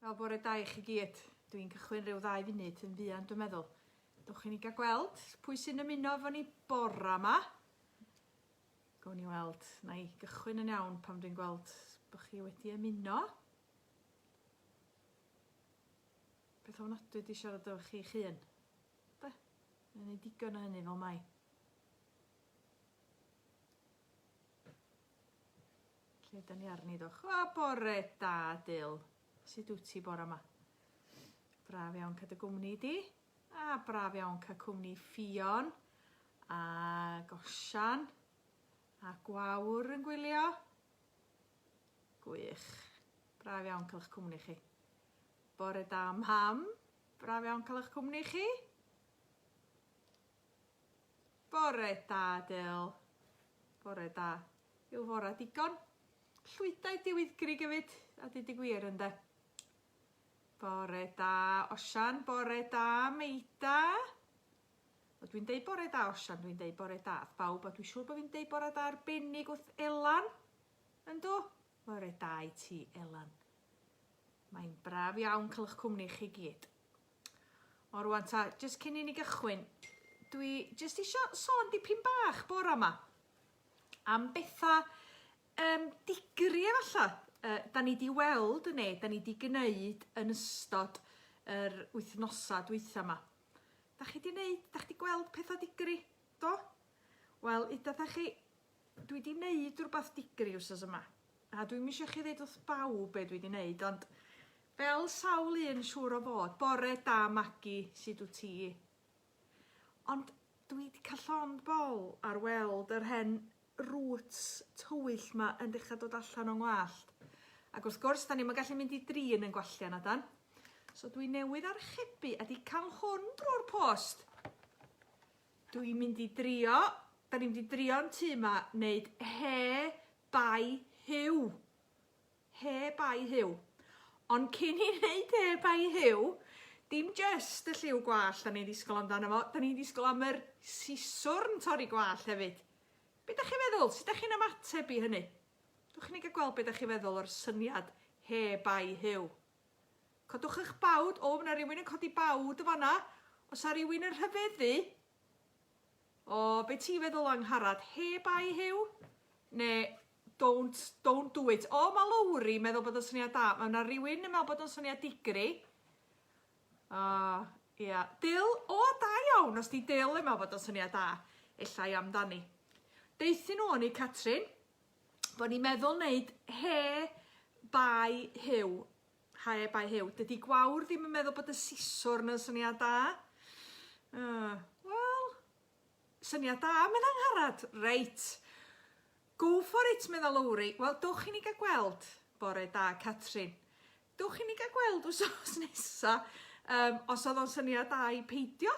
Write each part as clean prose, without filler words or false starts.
Wel bore da i chi gyd. Dwi'n cychwyn rhyw 2 funud yn fuan, dwi'n meddwl. Dwch chi ni gael gweld pwy sy'n ymuno efo ni bora yma. Gawn ni weld. Na i gychwyn yn iawn pam dwi'n gweld bod chi wedi ymuno. Beth ofnadwy wedi siarad efo chi hun. Da? Yn ei digon o hynny fel mai. Lle da ni arni dwch. O, bore da, Dil. Sut wyt ti bore yma? Braf iawn cael dy gwmni di. A braf iawn cael cwmni Ffion. A Gosian. A Gwawr yn gwylio. Gwych. Braf iawn cael eich cwmni chi. Bore da Mam. Braf iawn cael eich cwmni chi. Bore da, Dil. Bore da. Yw fora digon. Llwydau diwyddgrig hefyd. A dydy gwir ynde. Bore da Osian. Bore da Meida. O, dwi'n deud bore da Osian. Dwi'n deud bore da bawb. A dwi'n siŵr bod fi'n deud bore da arbennig wrth Elan. Yndw? Bore da i ti, Elan. Mae'n braf iawn cael eich cwmni chi gyd. O rwan ta, jyst cyn i ni gychwyn, dwi jyst eisiau sôn dipyn bach bore yma am bethau digri efallai. Da ni di weld yn da ni di gwneud yn ystod yr wythnosa dwytha yma. Da chi di gweld pethau digri, do? Wel, dwi di wneud rhywbeth digri wrthos yma. A dwi'n mysio chi ddeud wrth bawb be dwi di wneud, ond fel sawl un siŵr o fod, bore da Magi, sut wyt ti? Ond dwi di cael llond bol ar weld yr hen roots tywyll yma yn dechrau dod allan o'n ngwallt. Ac wrth gwrs, da ni'n gallu mynd i drin yn gwallio na dan. So dwi newydd archebu a di cael hwn drwy'r post. Dwi'n mynd i drio, da ni'n mynd i drio'n tu yma, wneud he bai hiw. He bai hiw. Ond cyn i wneud he bai hiw, dim just y lliw gwall da ni'n disgwyl amdano fo, da ni'n disgwyl am yr siswr yn torri gwall hefyd. Be da chi'n meddwl? Sut da chi'n ymateb i hynny? Dwch chi'n ei gael gweld beth ydych chi'n feddwl o'r syniad he bai hiw. Codwch eich bawd. O, yna rhywun yn codi bawd o fanna. Os a rhywun yn rhyfeddu. O, be ti'n feddwl angharad? He bai hiw? Ne, don't do it. O, mae Lowri meddwl bod o'n syniad da. Mae yna rhywun yn meddwl bod o'n syniad digri. Ia. Dil, o, da iawn. Os di Dil yn meddwl bod o'n syniad da. Ellai amdani. Deithio nhw ni, Catrin, bod ni'n meddwl wneud he bai hiw. He bai hiw. Dydy Gwawr ddim yn meddwl bod y siswr yn syniad da. Wel, syniad da, mae'n angharad. Reit. Go for it, meddwl Lowri. Wel, dwch i ni gael gweld, bore da, Catrin. Dwch i ni gael gweld wrth nesa, os oedd o'n syniad da i peidio.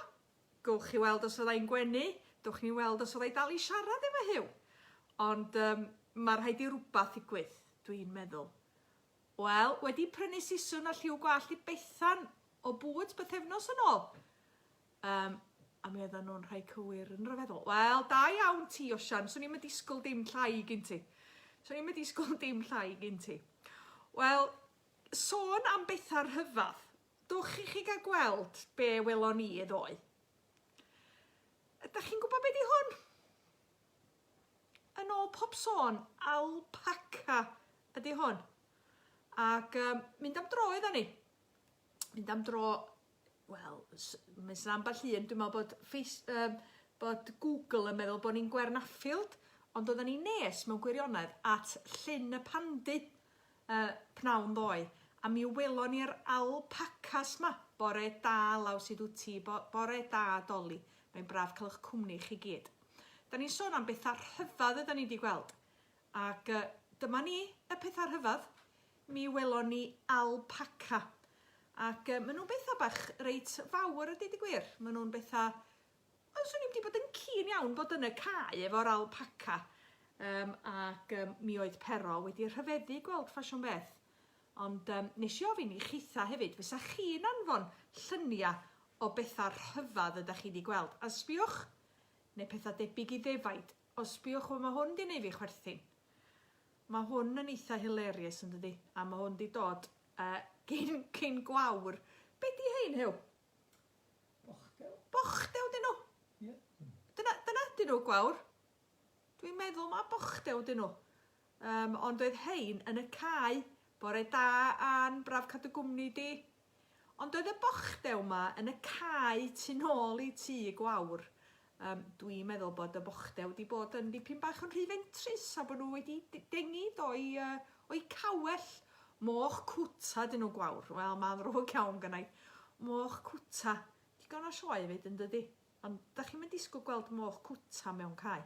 Gwch i weld os oedd ein gwenu. Dwch i ni weld os oedd ei dal i siarad efo hiw. Ond mae rhaid i rhywbeth ddigwydd, dwi'n meddwl. Wel, wedi prynu siswrn a lliw gwallt i Bethan o bwyd bythefnos yn ôl. A mi oedden nhw'n rhai cywir yn rhyfeddol. Wel, da iawn ti, Osian. Swn i'n disgwyl dim llai gyn ti. Wel, sôn am bethau'r hyfadd. Dwch i chi gael gweld be welon ni y ddoe. Ydych chi'n gwybod beth di hwn? Yn ôl pob sôn, alpaca ydy hwn. Ac mynd am dro iddo ni. Mynd am dro, wel, mae'n sy'n ambell un, dwi'n meddwl bod Google yn meddwl bod ni'n Gwernaffield, ond oedden ni'n nes mewn gwirionedd at Llyn y Pandi pnawn ddoe. A mi welon ni'r alpacas ma. Bore da, law sydd wyt ti, bore da, Doli. Mae'n braf cael eich cwmni chi gyd. Da ni'n sôn am bethau rhyfedd ydyn ni wedi gweld. Ac dyma ni y pethau rhyfedd. Mi welon ni alpaca. Ac maen nhw'n bethau bach reit fawr ydy di gwir. Maen nhw'n bethau... Swn i'n wedi bod yn cyn iawn bod yn y cae efo'r alpaca. Ac mi oedd Pero wedi rhyfeddu gweld ffasiwn beth. Ond nes i ofyn i chitha hefyd. Fysa chi'n anfon lluniau o bethau rhyfedd ydych chi wedi gweld. A sbiwch... neu pethau debyg i ddefaid. Os sbiwch, mae hwn di neu fi chwerthin. Mae hwn yn eitha hilarious yn dydi. A mae hwn di dod Cyn gwawr. Be di hein, Hew? Bochdew dyn nhw? Dyna dyn nhw gwawr. Dwi'n meddwl mae bochdew dyn nhw. Ond oedd hein yn y cae, bore da a'n braf cadw gwmni di. Ond oedd y bochdew ma yn y cae tu nôl i tŷ gwawr. Dwi'n meddwl bod y bochdew wedi bod yn dipyn bach yn rhy fentrus a bod nhw wedi dengid o'i cawell. Moch cwta dyn nhw gwawr. Wel, mae'n rhywg iawn gynnau. Moch cwta. Digon o sioe fyd yn dydi. Ond da chi'n mynd disgwyl gweld moch cwta mewn cae.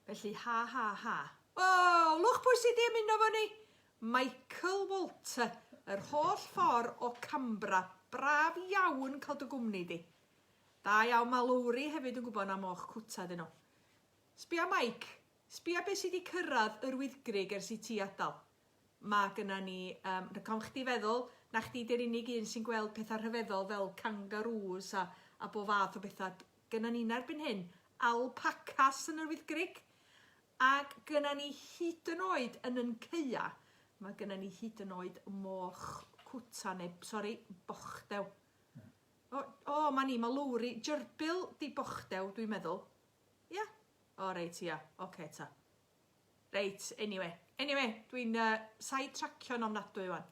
Felly, ha. O, lwch pwy sydd wedi ymuno fo ni? Michael Walter. Yr holl ffordd o Cambra. Braf iawn cael dy gwmni di. Da iawn, mae Lowri hefyd yn gwybod na moch cwta dyn nhw. Sbia Mike, sbia beth sydd wedi cyrraedd yr Wyddgrug ers I ti adael. Mae gyna ni, com chdi feddwl, na chdi di'r unig un sy'n gweld pethau rhyfeddol fel kangaroos a bo fath o bethau. Gyna ni'n erbyn hyn, alpacas yn yr Wyddgrug. Ac gyna ni hyd yn oed yn Ceia. Mae gyna ni hyd yn oed moch cwta bochdew. Mae Lowri. Gerbil di bochdew, dwi'n meddwl. Ia? Reit, ia. Oce, ta. Reit, anyway, dwi'n side-tracio yn ofnadwy wan.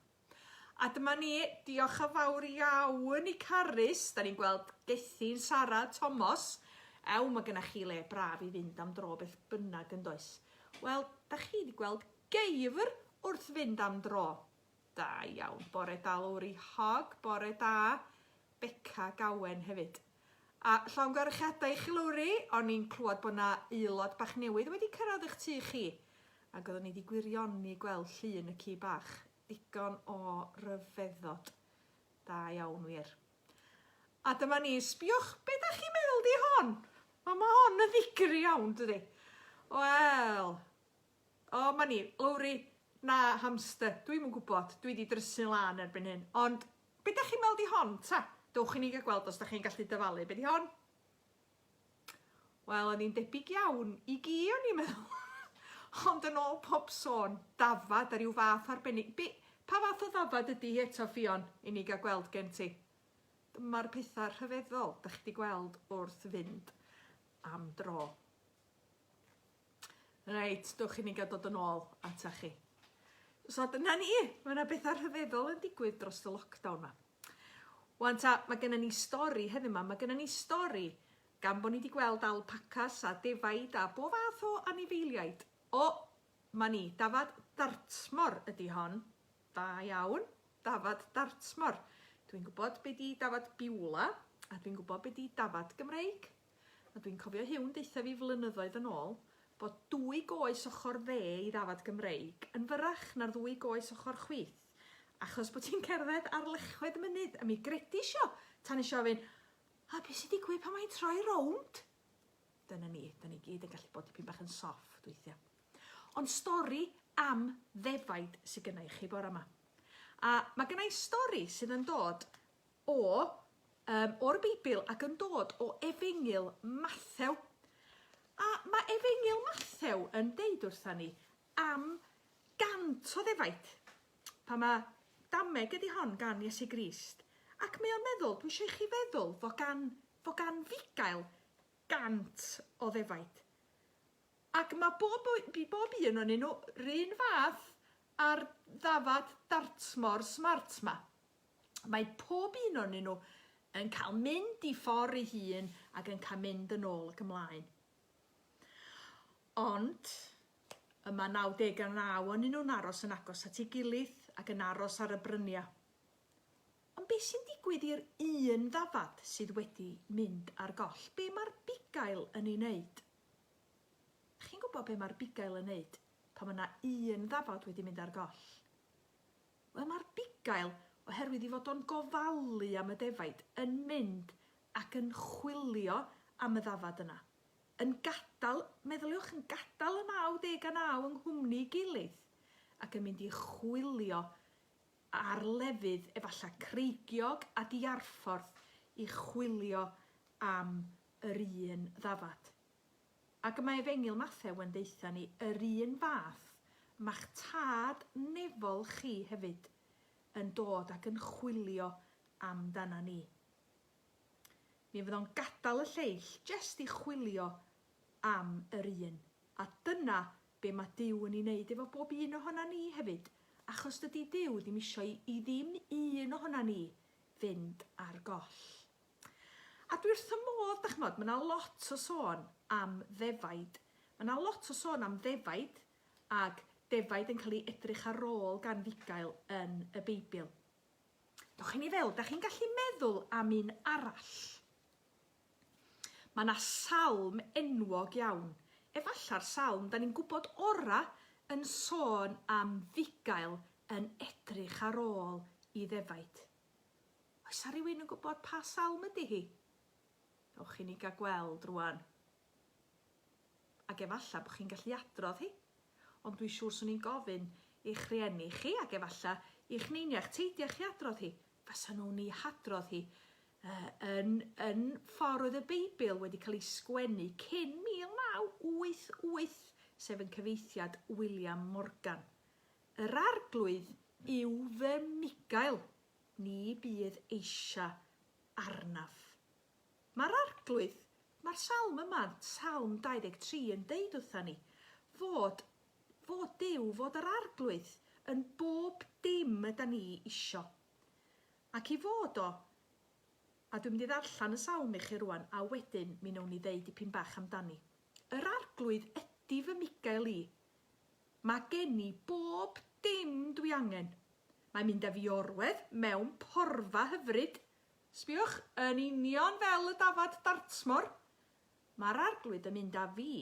A dyma ni, diolch yn fawr iawn I Carys. Da ni'n gweld Gethin, Sara, Thomas. Mae gyna chi le braf I fynd am dro beth bynnag yn does. Wel, da chi wedi gweld geifr wrth fynd am dro. Da iawn. Bore da Lowri Hog, bore da Beca Gawen hefyd. A llawn gyrchiadau I chi Lowri, o'n i'n clywed bod na aelod bach newydd wedi cyrraedd eich tŷ chi. Ac oeddwn I wedi gwirioni gweld llun y ci bach. Digon o ryfeddod. Da iawn wir. A dyma ni, sbiwch, be da chi'n meddwl di hon? Mae hon yn ddigri iawn, dydi? Wel, mae ni, Lowri, na hamster, dwi'n yn gwybod, dwi wedi drysu lan erbyn hyn, ond be da chi'n meddwl di hon, ta? Dewch I ni gael gweld os da chi'n gallu dyfalu, be di hon? Wel, o'n i'n debyg iawn I gi o'n i'n meddwl, ond yn ôl pob sôn, dafad a ryw fath arbennig. Pa fath o ddafad ydi eto ffion I ni gael gweld gen ti? Dyma'r pethau rhyfeddol da chi wedi gweld wrth fynd am dro. Reit, dewch I ni gael dod yn ôl ata chi. So dyna ni, mae yna bethau rhyfeddol yn digwydd dros y lockdown ma. Wan ta, mae gennym ni stori heddiw ma, mae gennym ni stori gan bod ni wedi gweld alpacas a defaid a bo fath o anifeiliaid. Mae ni, dafad Dartmor ydi hon. Da iawn, dafad Dartmor. Dwi'n gwybod be di dafad Biwla, a dwi'n gwybod be di dafad Gymreig. A dwi'n cofio hiwn deitha fi flynyddoedd yn ôl, bod 2 goes ochr dde I ddafad Gymreig yn fyrach na'r 2 goes ochr chwith. Achos bod ti'n cerdded ar lechwedd mynydd, a mi gredisio tan isio fynd, a beth sydd digwydd pan mae'n troi rownd? Dyna ni, da ni gyd yn gallu bod dipyn bach yn soft weithiau. Ond stori am ddefaid sydd gynnau chi bore yma. A mae gynnau stori sydd yn dod o'r Beibl ac yn dod o Efengyl Mathew. A mae Efengyl Mathew yn deud wrtha ni am 100 o ddefaid. Pa mae dameg ydi hon gan Iesu Grist. Ac mae o'n meddwl, dwi eisiau chi feddwl fo gan Fugail 100 o ddefaid. Ac mae bob un o'n nhw rhan fath ar ddafad Dartmor Smart ma. Mae pob un o'n nhw yn cael mynd I ffordd I hun ac yn cael mynd yn ôl ac ymlaen. Ond, yma 99 o'n nhw'n aros yn agos at ei gilydd ac yn aros ar y bryniau. Ond beth sy'n digwydd i'r un ddafad sydd wedi mynd ar goll? Be mae'r bugail yn ei wneud? Chi'n gwybod be mae'r bugail yn wneud pan mae yna un ddafad wedi mynd ar goll? Wel, mae'r bugail, oherwydd I fod o'n gofalu am y defaid, yn mynd ac yn chwilio am y ddafad yna. Yn gadal, meddyliwch, yn gadal y 99 yng nghwmni gilydd ac yn mynd I chwilio ar lefydd efallai creigiog a diarffordd I chwilio am yr un ddafad. Ac mae Efengyl Mathew yn deitha ni yr un fath ma'ch tad nefol chi hefyd yn dod ac yn chwilio amdana ni. Mi fydd o'n gadael y lleill jyst i chwilio am yr un. A dyna be mae Duw yn ei wneud efo bob un ohona ni hefyd. Achos dydy Duw ddim eisiau i ddim un ohona ni fynd ar goll. A dwi wrth y modd, dach chmod, mae yna lot o sôn am ddefaid. Mae yna lot o sôn am ddefaid, ac defaid yn cael ei edrych ar ôl gan fugail yn y Beibl. Dwch chi'n ei fel, da chi'n gallu meddwl am un arall. Mae yna salm enwog iawn. Efallai'r salm, da ni'n gwybod ora yn sôn am fugail yn edrych ar ôl i ddefaid. Oes a rywun yn gwybod pa salm ydy hi? Dwch chi'n ei gael gweld rwan. Ac efallai bod chi'n gallu adrodd hi. Ond dwi'n siŵr swn i'n gofyn i'ch rhieni chi, ac efallai i'ch neiniach teidio chi adrodd hi. Fysa nhw'n ei hadrodd hi yn ffordd y Beibl wedi cael ei sgwennu cyn 1988, sef yn cyfeithiad William Morgan. Yr arglwydd yw fy migael, ni bydd eisia arnaf. Mae'r arglwydd, mae'r salm yma, salm 23, yn deud wrtha ni, fod Duw, fod yr arglwydd yn bob dim yda ni isio. Ac i fod o, a dwi'n mynd i ddarllen y salm i chi rwan, a wedyn mi wnawn ni ddeud dipyn bach amdani. Yr arglwydd ydy fy migael i. Mae gen i bob dim dwi angen. Mae'n mynd â fi orwedd mewn porfa hyfryd. Sbiwch, yn union fel y dafad Dartmor. Mae'r arglwydd yn mynd â fi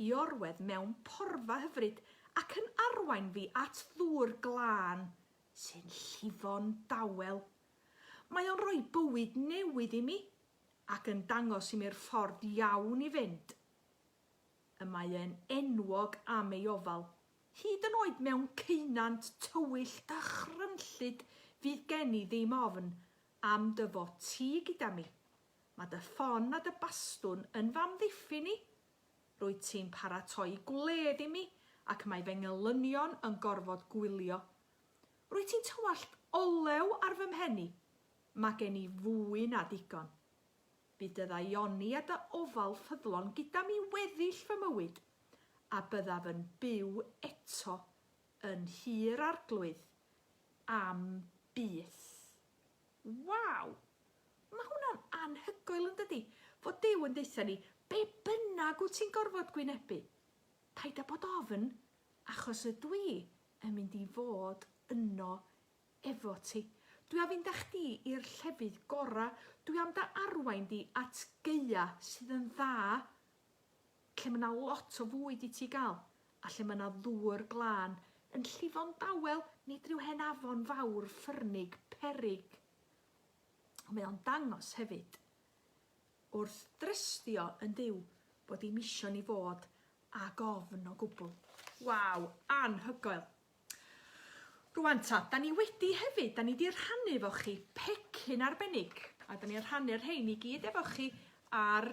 i orwedd mewn porfa hyfryd ac yn arwain fi at ddŵr glân sy'n llifo'n dawel. Mae o'n rhoi bywyd newydd i mi ac yn dangos i mi'r ffordd iawn i fynd. Y mae yn enwog am ei ofal. Hyd yn oed mewn ceunant tywyllt a chrynllyd fydd gen i ddim ofn am dyfo ti gyda mi. Mae dy ffon a dy bastwn yn fam ddiffyn ni. Rwyt ti'n paratoi gwledd i mi ac mae fy ngelynion yn gorfod gwylio. Rwyt ti'n tywallt olew ar fy mhenni. Mae gen i fwy na digon. Bydd y ddaioni a dy ofal ffyddlon gyda mi weddill fy mywyd a byddaf yn byw eto yn hir arglwydd am byth. Waw! Mae hwnna'n anhygoel yn dydi? Fod Duw yn deitha ni, be bynnag wyt ti'n gorfod gwynebu? Paid â bod ofn, achos ydw i yn mynd i fod yno efo ti. Dwi am fynd â chdi i'r llefydd gora. Dwi am da arwain di at geia sydd yn dda, lle mae yna lot o fwyd i ti gael, a lle mae yna ddŵr glân yn llifo'n dawel, nid rhyw henafon fawr, ffyrnig, peryg. Mae o'n dangos hefyd wrth drystio yn Duw bod i'm isio ni fod a gofn o gwbl. Waw, anhygoel. Rwan ta, da ni wedi hefyd, da ni wedi rhannu efo chi pecyn arbennig, a da ni'n rhannu'r rhain i gyd efo chi ar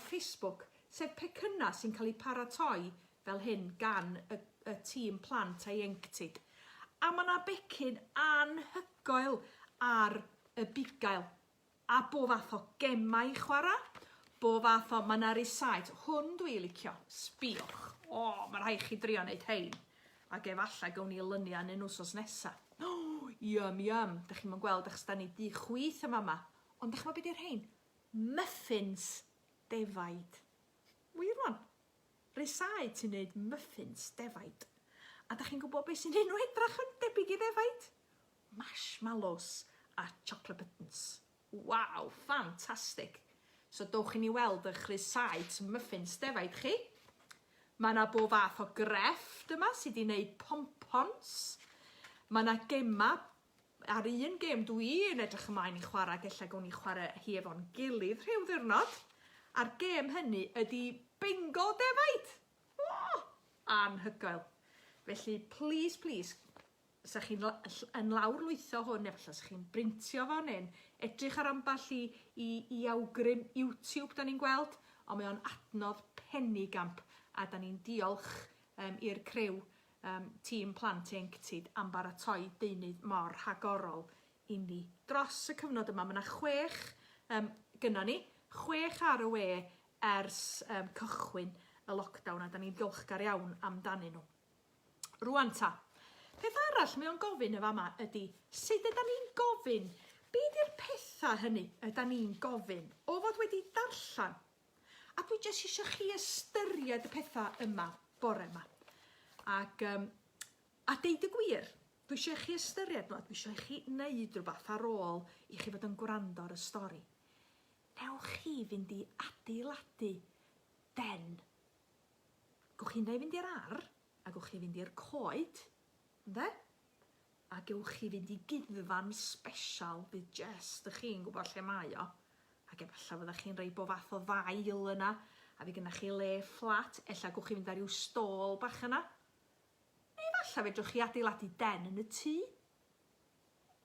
Facebook, sef pecynna sy'n cael ei paratoi fel hyn gan y tîm plant a ieuenctid. A mae yna becyn anhygoel ar y bugail, a bo fath o gemau chwarae, bo fath o, mae yna risaid, hwn dwi'n licio, sbiwch, mae rhaid chi drio wneud hein, ac efallai gawn ni lyniau yn wsos nesa. Yum, da chi'n mynd gweld eich da ni di chwyth yma yma, ond da chi'n mynd beth hein? Muffins defaid. Wir rwan, risaid sy'n neud muffins defaid. A da chi'n gwybod beth sy'n enw edrach yn debyg i defaid? Marshmallows a chocolate buttons. Waw, ffantastig. So dowch i ni weld eich risaid muffins defaid chi. Mae yna bo fath o grefft yma sydd wedi gwneud pompons. Mae yna gema, ar un gem dwi'n edrych ymlaen i chwarae, gella gawn ni chwarae hi efo'n gilydd rhyw ddiwrnod. A'r gem hynny ydy bingo defaid. Anhygoel. Felly, please, sa chi'n yn lawrlwytho hwn, efallai sa chi'n brintio fo neu edrych ar amball i awgrym YouTube da ni'n gweld, ond mae o'n adnodd pennigamp, a da ni'n diolch i'r criw tîm plant ieuenctid am baratoi deunydd mor rhagorol i ni. Dros y cyfnod yma, mae yna 6 gynno ni, 6 ar y we ers cychwyn y lockdown, a da ni'n diolchgar iawn amdanyn nhw. Rwan ta, peth arall mae o'n gofyn y fama ydy, sut ydyn ni'n gofyn? Be di'r pethau hynny ydyn ni'n gofyn o fod wedi darllen? A dwi jyst eisiau chi ystyried y pethau yma bore yma. Ac, a deud y gwir, dwi eisiau chi ystyried nhw, a dwi eisiau chi wneud rhywbeth ar ôl i chi fod yn gwrando ar y stori. Newch chi fynd i adeiladu den. Gwch chi'n neu fynd i'r ar, a gwch chi fynd i'r coed, ynddo? A gewch chi fynd i gyddfan special fydd just y chi'n gwybod lle mae o. Ac efallai fyddech chi'n rhoi bo fath o ddail yna, a fi gynnach chi le fflat, ella gwch chi fynd ar ryw stôl bach yna. Neu efallai fedrwch chi adeiladu den yn y tŷ.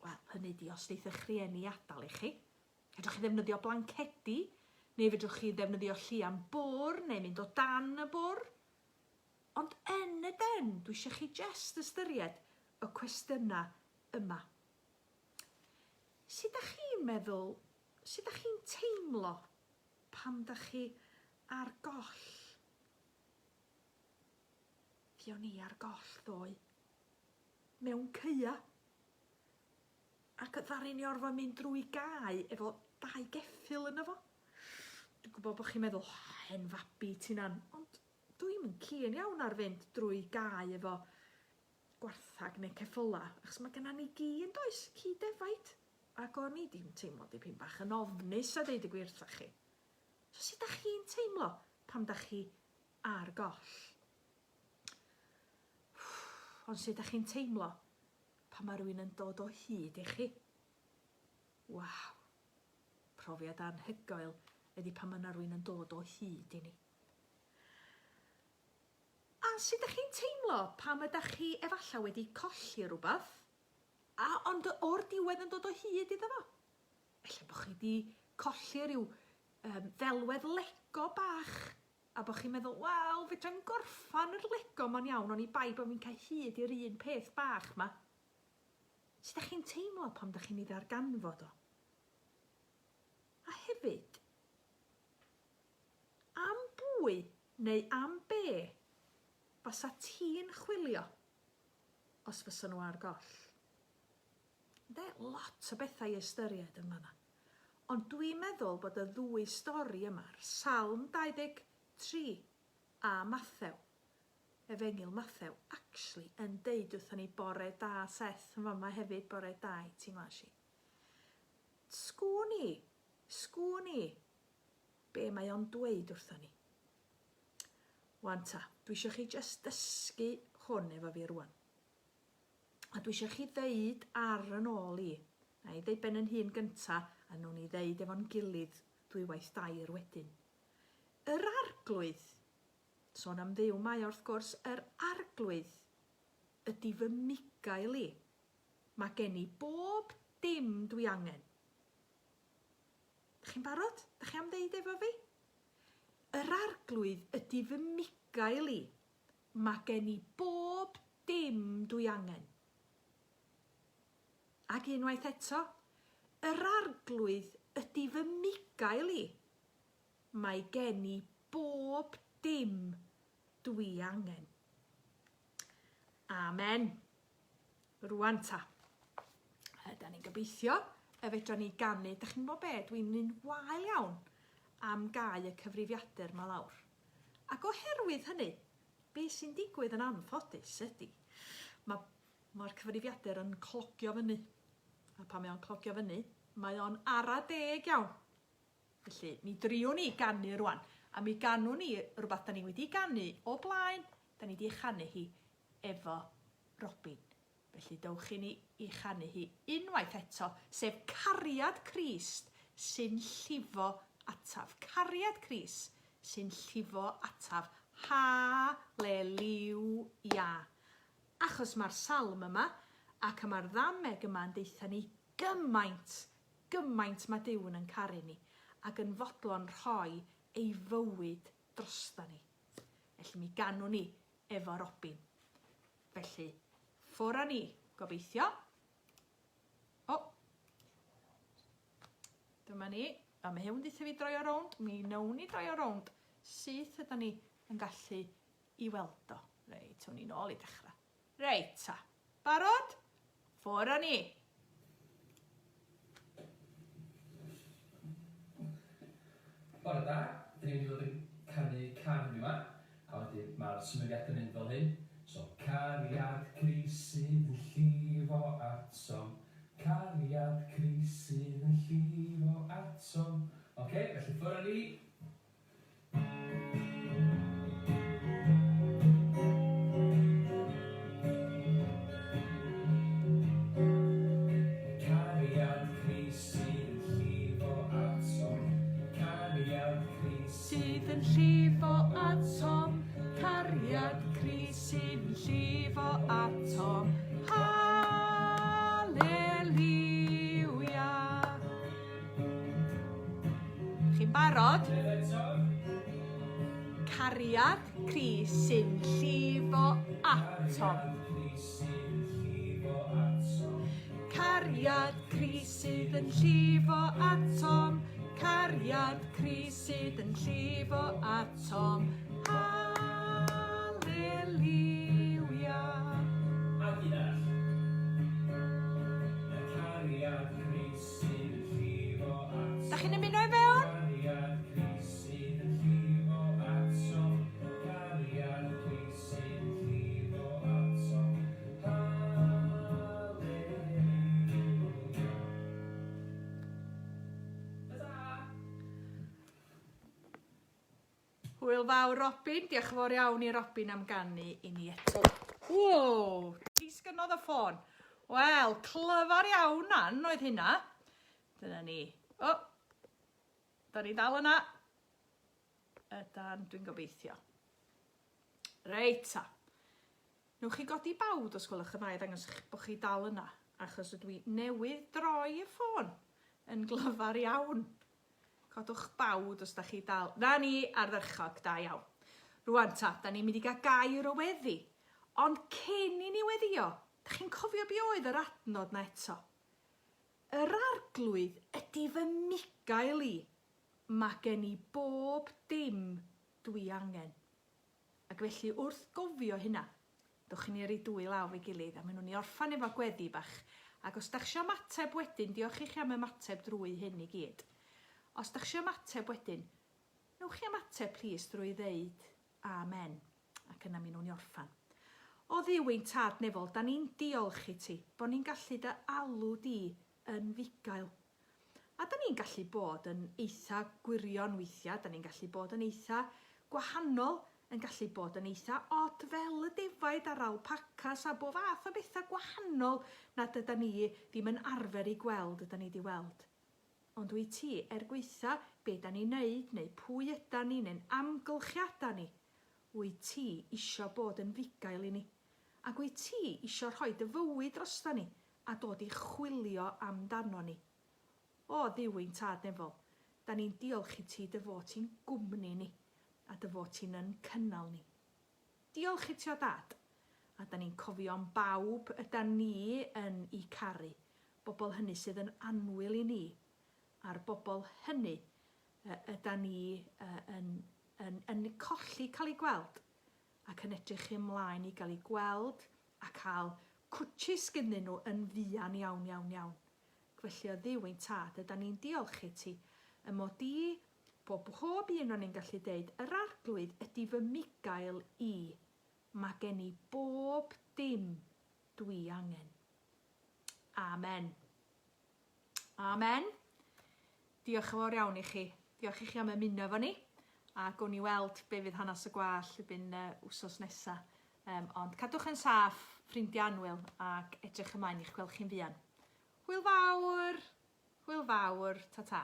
Wel, hynny di os deithych rhieni adal i chi. Fedrwch chi ddefnyddio blancedi, neu fedrwch chi ddefnyddio llian bwr, neu mynd o dan y bwr. Ond yn y den, dwi eisiau chi just ystyried y cwestiynau yma. Sut ydych chi'n meddwl, sut ydych chi'n teimlo pam ydych chi ar goll? Fion ni ar goll ddoe, mewn ceia. Ac ddaru ni orfod mynd drwy gau efo 2 geffyl yna fo. Dwi'n gwybod bod chi'n meddwl, hen fabi ti'n an, ond dwi'n mynd cyn iawn ar fynd drwy gau efo gwarthag neu ceffyla, achos mae gennym ni gi yn does, ci defaid. Ac o'n i ddim teimlo dipyn bach yn ofnus a deud y gwir wrthach chi. So sut ydych chi'n teimlo pam ydych chi ar goll? Ond sut ydych chi'n teimlo pan mae rhywun yn dod o hyd i chi? Waw, profiad anhygoel ydy pan mae rhywun yn dod o hyd i ni. A sut ydych chi'n teimlo pam ydych chi efallai wedi colli rhywbeth, ond o'r diwedd yn dod o hyd iddo fo? Efallai bod chi wedi colli rhyw ddelwedd Lego bach, a bod chi'n meddwl, wel, fedrai'n gorffan yr Lego ma'n iawn, ond i bai bod fi'n cael hyd i'r un peth bach ma. Sut ydych chi'n teimlo pam ydych chi'n ei ddarganfod o? A hefyd, am bwy neu am be fysa ti'n chwilio os fysa nhw ar goll? Lot o bethau i ystyried yn fan'na. Ond dwi'n meddwl bod y 2 stori yma, Salm 23 a Mathew, Efengyl Mathew, actually yn deud wrthon ni bore da Seth, yn fama hefyd bore da i ti Masi. Sgwni be mae o'n dweud wrthon ni. Wan ta, dwi eisiau chi just dysgu hwn efo fi rwan. A dwi eisiau chi ddeud ar yn ôl i. Na i ddeud ben yn hun gynta, a nhw'n i ddeud efo'n gilydd dwywaith 2 wedyn. Yr arglwydd, sôn am Dduw mae wrth gwrs, yr arglwydd ydy fy migael i. Mae gen i bob dim dwi angen. Dych chi'n barod? Dych chi am ddeud efo fi? Yr arglwydd ydy fy migael i. Mae gen i bob dim dwi angen. Ac unwaith eto, yr arglwydd ydy fy migael i. Mae gen i bob dim dwi angen. Amen. Rwan ta. Da ni'n gobeithio y fedra ni ganu. Dych chi'n gwybod be? Dwi'n mynd wael iawn am gau y cyfrifiadur ma lawr. Ac oherwydd hynny, be sy'n digwydd yn anffodus ydy, mae'r cyfrifiadur yn clogio fyny. A pan mae o'n clogio fyny, mae o'n ara deg iawn. Felly, mi driwn ni ganu rwan. A mi ganwn ni rhywbeth da ni wedi ganu o blaen, da ni wedi chanu hi efo Robin. Felly, dewch i ni i chanu hi unwaith eto, sef Cariad Crist sy'n llifo ataf. Cariad Crist sy'n llifo ataf. Hallelujah. Achos mae'r salm yma, ac mae'r ddameg yma'n deitha ni gymaint mae Duw yn caru ni, ac yn fodlon rhoi ei fywyd drosta ni. Felly mi ganwn ni efo Robin. Felly, ffwr â ni, gobeithio. O, dyma ni. A mae hwn dweud fi droi o rownd. Mi wnawn ni droi o rownd. Syth ydyn ni yn gallu I weld o. Reit, hwn ni nôl I dechrau. Reit, ta. Barod? Ffwr â ni. Bore da, dyn ni'n mynd I fod yn canu can yma, a wedyn mae'r symudiad yn mynd fel hyn. So, cariad crisydd yn llifo atom, cariad crisydd yn llifo atom. Oce, felly ffwr â ni. Cariad crisydd yn llifo atom, cariad Sydd yn llifo atom, cariad crisydd yn llifo atom. Hallelujah. Chi'n barod? Cariad crisydd yn llifo atom. Cariad crisydd yn llifo atom. Cariad crisydd yn llifo atom. Hallelujah. Ac un arall. Cariad crisydd yn llifo atom. Da chi'n ymuno I fewn? Cariad crisydd yn llifo atom. Cariad crisydd yn llifo atom. Hallelujah. Ta-da! Hwyl fawr Robin, diolch yn fawr iawn I Robin am ganu I ni eto. Wow, disgynnodd y ffôn. Wel, clyfar iawn nan oedd hynna. Dyna ni. O, da ni dal yna. Ydan, dwi'n gobeithio. Reit ta. Nwch chi godi bawd os gwelwch yn dda I ddangos bod chi dal yna. Achos ydw I newydd droi y ffôn yn glyfar iawn. Codwch bawd os da chi dal. Na ni ardderchog, da iawn. Rwan ta, da ni'n mynd I gael gair o weddi. Ond cyn I ni weddio, da chi'n cofio be oedd yr adnod na eto? Yr arglwydd ydy fy migael I. Mae gen I bob dim dwi angen. Ac felly wrth gofio hynna, dwch chi ni rei dwy law fe gilydd a maen nhw'n I orffan efo gweddi bach. Ac os da chi eisiau mateb wedyn, diolch I chi am ymateb drwy hyn I gyd. Os da chi eisiau ymateb wedyn, newch chi ymateb plis drwy ddeud amen. Ac yna mi nhw'n I orffan. O ddiwyn tad nefol, da ni'n diolch I ti, bod ni'n gallu dy alw di yn fugail. A da ni'n gallu bod yn eitha gwirion weithiau, da ni'n gallu bod yn eitha gwahanol, yn gallu bod yn eitha od fel y defaid a'r alpacas a bo fath o bethau gwahanol nad yda ni ddim yn arfer I gweld yda ni di weld. Ond wyt ti gweitha be da ni'n neud neu pwy yda ni neu'n amgylchiada ni. Wyt ti isio bod yn fugail I ni. Ac wyt ti isio rhoi dy fywyd drosta ni a dod I chwilio amdano ni. O ddiwyn tad nefol, da ni'n diolch I ti dy fod ti'n gwmni ni a dy fod ti'n yn cynnal ni. Diolch I ti o dad. A da ni'n cofio am bawb yda ni yn I caru. Bobl hynny sydd yn anwyl I ni. A'r bobl hynny yda ni yn colli cael ei gweld. Ac yn edrych ymlaen I gael ei gweld a cael cwtshys gynnyn nhw yn fuan iawn iawn iawn. Felly o ddiwyn tad, ydyn ni'n diolch I ti, mod I, pob un o'n i'n gallu deud, yr arglwydd ydy fy migael I. Mae gen I bob dim dwi angen. Amen. Amen. Diolch yn fawr iawn I chi. Diolch I chi am ymuno efo ni. A gown ni weld be fydd hanes y gwall byn wsos nesa. Ond cadwch yn saff, ffrindiau annwyl, ac edrych ymlaen i'ch gweld chi'n fuan. Hwyl fawr, ta-ta.